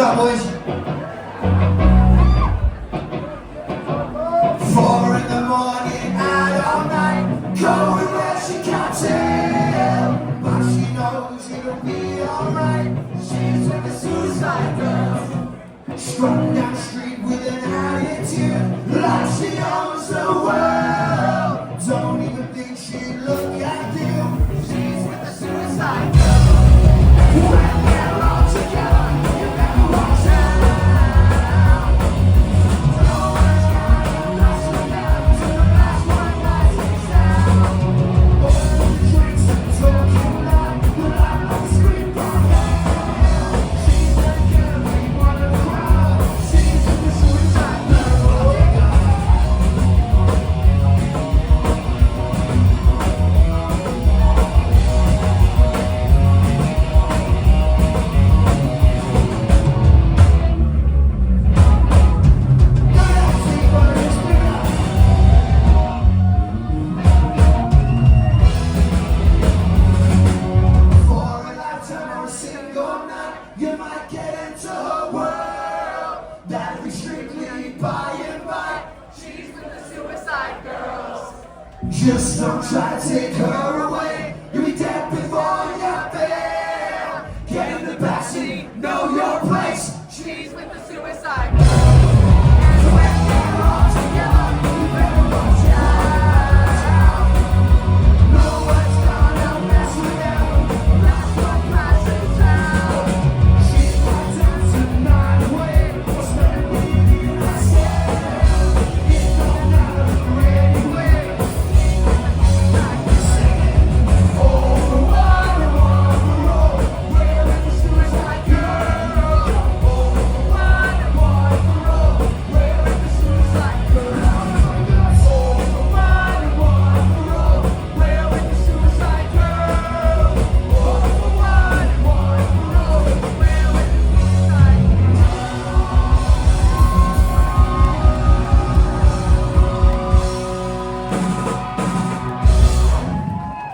up, boys. 4 in the morning, out all night, going where she can't tell, but she knows it'll be alright. She's with the suicide girl, strung down the street with an attitude like she owns the world. Don't even think she'd look at you. She's with the suicide girl. When they're all together, you never walk down. No one's gonna mess with them till the last one lies it down. All the drinks and talking loud, the loud like scream from hell. She's like everyone in the crowd. She's with the suicide girl. You might get into her world. That'll be strictly by and by. She's with the suicide girls. Just don't try to take her away. You'll be dead before you bail. Get in the backseat, know your place. She's with the suicide girls.